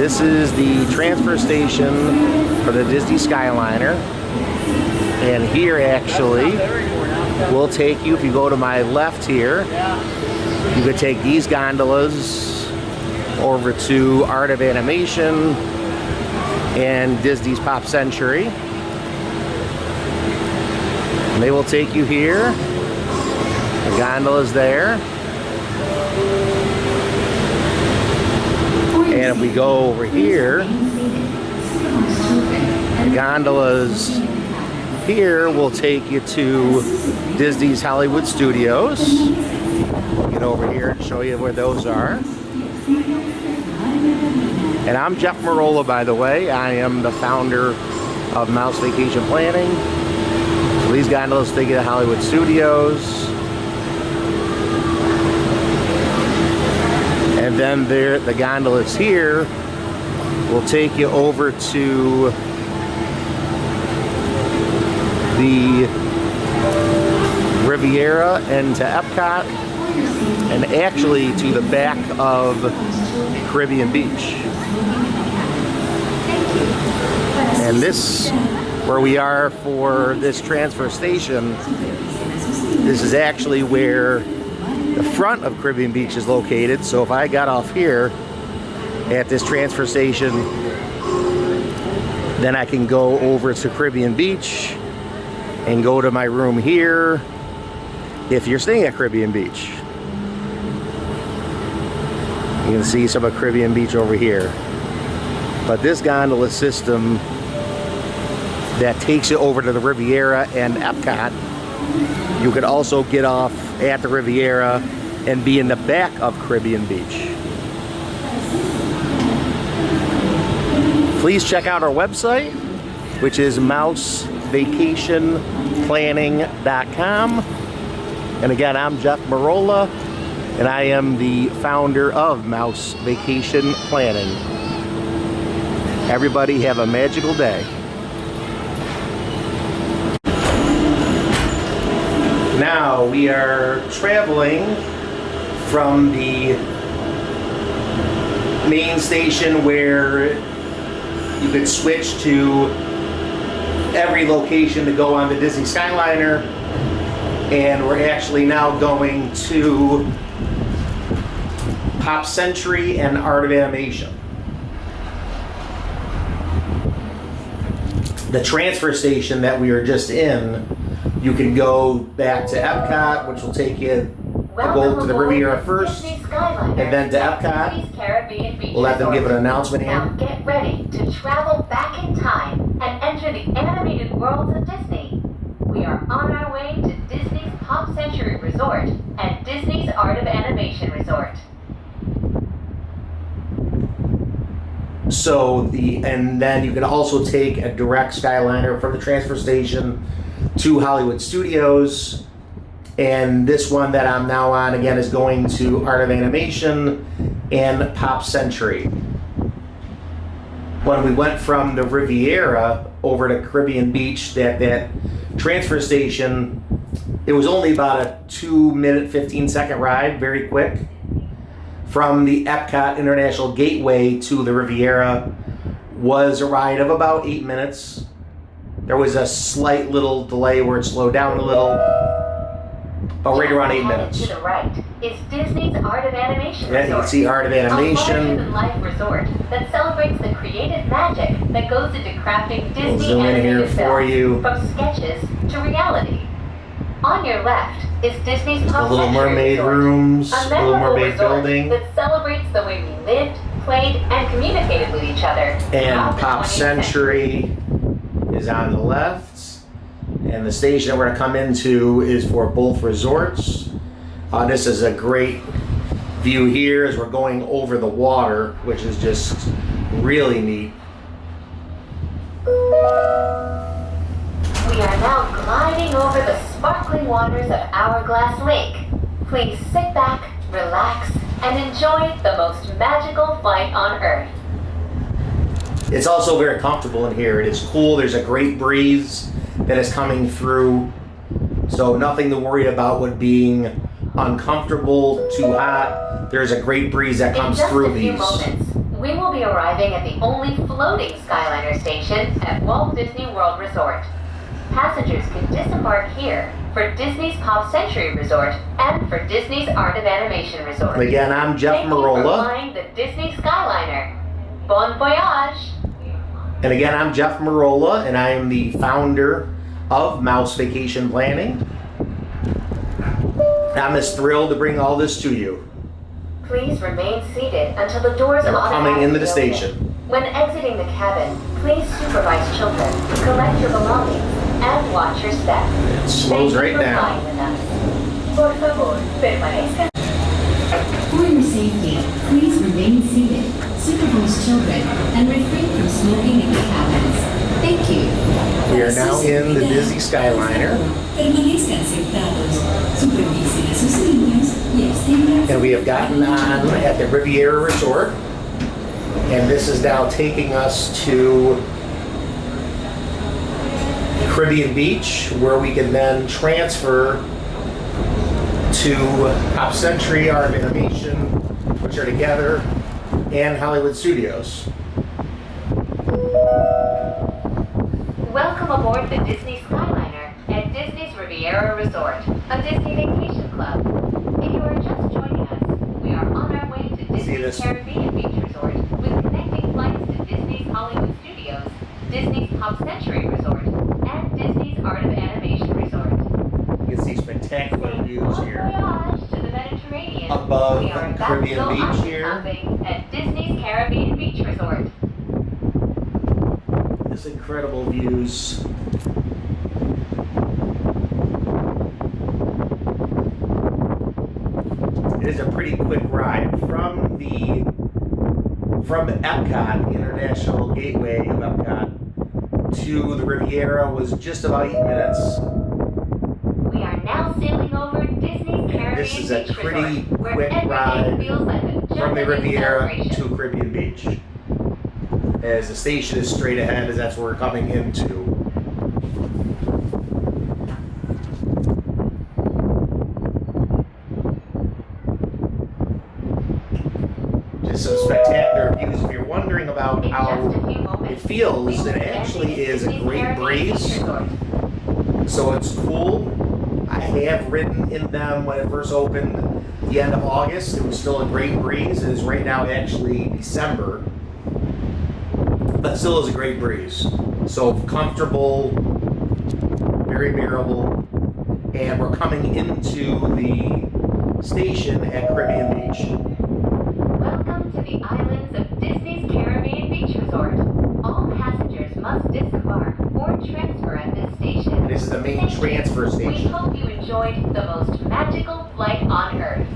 This is the transfer station for the Disney Skyliner. And here actually will take you, if you go to my left here, you could take these gondolas over to Art of Animation and Disney's Pop Century. And they will take you here. The gondola's there. And if we go over here, the gondolas here will take you to Disney's Hollywood Studios. Get over here and show you where those are. And I'm Jeff Marola, by the way. I am the founder of Mouse Vacation Planning. So these gondolas take you to Hollywood Studios. And then there, the gondolas here will take you over to the Riviera and to Epcot, and actually to the back of Caribbean Beach. And this, where we are for this transfer station, this is actually where the front of Caribbean Beach is located. So if I got off here at this transfer station, then I can go over to Caribbean Beach and go to my room here if you're staying at Caribbean Beach. You can see some of Caribbean Beach over here. But this gondola system that takes you over to the Riviera and Epcot, you could also get off at the Riviera and be in the back of Caribbean Beach. Please check out our website, which is mousevacationplanning.com. And again, I'm Jeff Marola, and I am the founder of Mouse Vacation Planning. Everybody have a magical day. Now we are traveling from the main station where you could switch to every location to go on the Disney Skyliner, and we're actually now going to Pop Century and Art of Animation. The transfer station that we were just in, you can go back to Epcot, which will take you go to the Riviera first, and then to Epcot. We'll let them give an announcement here. Now get ready to travel back in time and enter the animated worlds of Disney. We are on our way to Disney's Pop Century Resort and Disney's Art of Animation Resort. And then you can also take a direct Skyliner from the transfer station to Hollywood Studios. And this one that I'm now on, again, is going to Art of Animation and Pop Century. When we went from the Riviera over to Caribbean Beach, that transfer station, it was only about a 2-minute, 15-second ride, very quick. From the Epcot International Gateway to the Riviera was a ride of about 8 minutes. There was a slight little delay where it slowed down a little, but right around 8 minutes. To the right is Disney's Art of Animation Resort. Yeah, you can see Art of Animation. A larger-than-life resort that celebrates the creative magic that goes into crafting Disney zoom in here animated for films, you. from sketches to reality. On your left is Disney's Pop The Little Century Mermaid Resort, rooms, a Little memorable Mermaid resort building, that celebrates the way we lived, played, and communicated with each other. and throughout the Pop 20th century. Century is on the left. And the station that we're going to come into is for both resorts. This is a great view here as we're going over the water, which is just really neat. We are now gliding over the sparkling waters of Hourglass Lake. Please sit back, relax, and enjoy the most magical flight on Earth. It's also very comfortable in here. It is cool. There's a great breeze that is coming through. So nothing to worry about with being uncomfortable, too hot. There's a great breeze that comes through these. In just a few moments, We will be arriving at the only floating Skyliner station at Walt Disney World Resort. Passengers can disembark here for Disney's Pop Century Resort and for Disney's Art of Animation Resort. Again, I'm Jeff Thank you for Marola. flying the Disney Skyliner. Bon voyage! And again, I'm Jeff Marola, and I am the founder of Mouse Vacation Planning. I'm as thrilled to bring all this to you. Please remain seated until the doors And we're coming into the automatically station. open. When exiting the cabin, please supervise children, collect your belongings, and watch your step. It slows right down. Por favor, permanezca. For your safety, please remain seated, supervise children, and refrain from smoking in the cabins. Thank you. We are now in the Disney Skyliner, Permanezcan sentados, supervisen a sus niños y absténganse. and we have gotten on at the Riviera Resort, and this is now taking us to Caribbean Beach, where we can then transfer to Pop Century, Art of Animation, which are together, and Hollywood Studios. Welcome aboard the Disney Skyliner at Disney's Riviera Resort, a Disney vacation club. If you are just joining us, we are on our way to Disney's this? Caribbean Beach Resort with connecting flights to Disney's Hollywood Studios, Disney's Pop Century Resort, and Disney's Art of Animation Resort. You can see spectacular views Bon here voyage to the Mediterranean. above We are about to Caribbean go Beach island here. hopping at Disney's Caribbean Beach Resort. This incredible views. It is a pretty quick ride from Epcot, the International Gateway of Epcot, to the Riviera was just about 8 minutes. We are now sailing over Disney's Caribbean This is a Beach pretty Resort, where quick every day ride feels like a From the jubilee Riviera celebration. to Caribbean Beach. As the station is straight ahead, as that's where we're coming into. Just some spectacular views. If you're wondering about In how just a few moments, it feels, we will it be actually landing is a Disney's great Caribbean breeze. Beach Resort. So it's cool. I have ridden in them when it first opened the end of August. It was still a great breeze. It is right now actually December. But still is a great breeze. So comfortable, very bearable. And we're coming into the station at Caribbean Beach. Welcome to the islands of Disney's Caribbean Beach Resort. All passengers must disembark or transfer at this station. This is the main Thank you. transfer We station. hope you enjoyed the most magical flight on Earth.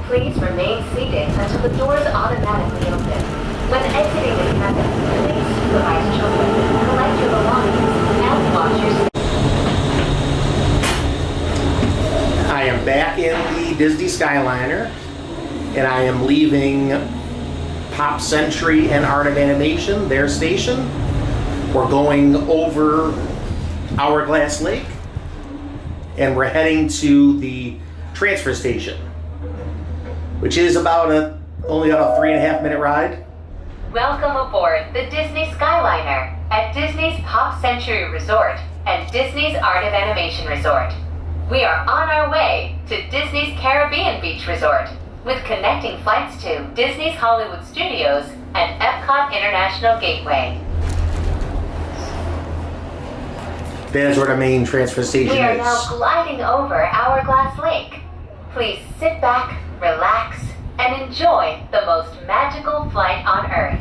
Please remain seated until the doors automatically open. When exiting the cabin, please supervise children, collect your belongings, and watch your step. I am back in the Disney Skyliner, and I am leaving Pop Century and Art of Animation, their station. We're going over Hourglass Lake, and we're heading to the transfer station, which is only about a 3.5 minute ride. Welcome aboard the Disney Skyliner at Disney's Pop Century Resort and Disney's Art of Animation Resort. We are on our way to Disney's Caribbean Beach Resort with connecting flights to Disney's Hollywood Studios and Epcot International Gateway. That is where the main transfer station We are now is. gliding over Hourglass Lake. Please sit back, relax, and enjoy the most magical flight on Earth.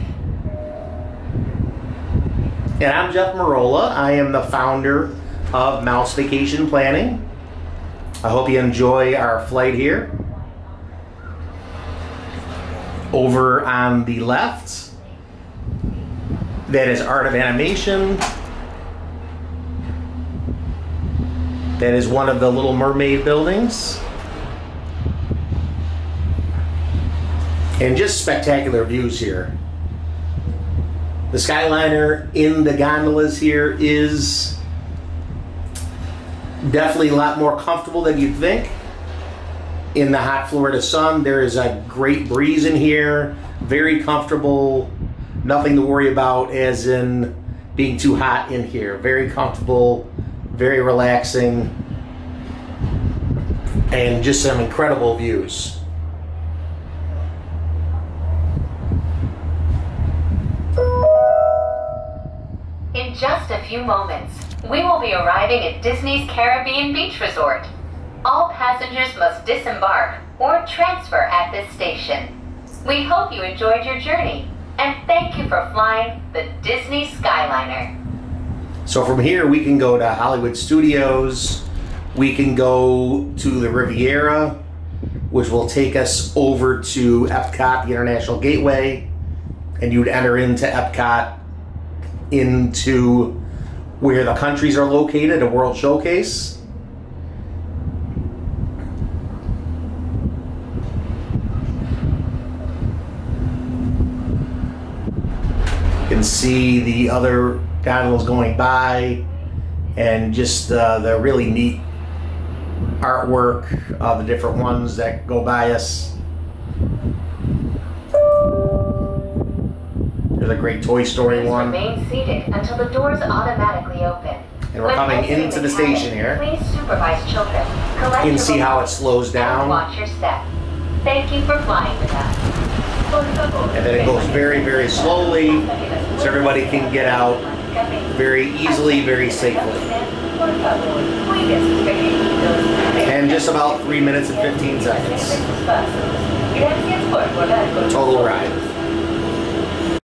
And I'm Jeff Marola. I am the founder of Mouse Vacation Planning. I hope you enjoy our flight here. Over on the left, that is Art of Animation. That is one of the Little Mermaid buildings. And just spectacular views here. The Skyliner in the gondolas here is definitely a lot more comfortable than you'd think. in the hot Florida sun. There is a great breeze in here, very comfortable, nothing to worry about as in being too hot in here. Very comfortable, very relaxing, and just some incredible views. In just a few moments, we will be arriving at Disney's Caribbean Beach Resort. All passengers must disembark or transfer at this station. We hope you enjoyed your journey, and thank you for flying the Disney Skyliner. So from here we can go to Hollywood Studios, we can go to the Riviera, which will take us over to Epcot, the International Gateway, and you'd enter into Epcot into where the countries are located, a World Showcase. You can see the other gondolas going by and just the really neat artwork of the different ones that go by us. There's a great Toy Story Please one. remain seated until the doors automatically open. And we're When coming exiting into the cabin, station here. Please supervise children. Collect You can your see how it belongings, slows and down. watch your step. Thank you for flying with us. And then it goes very, very slowly, so everybody can get out very easily, very safely. And just about 3 minutes and 15 seconds. Total ride.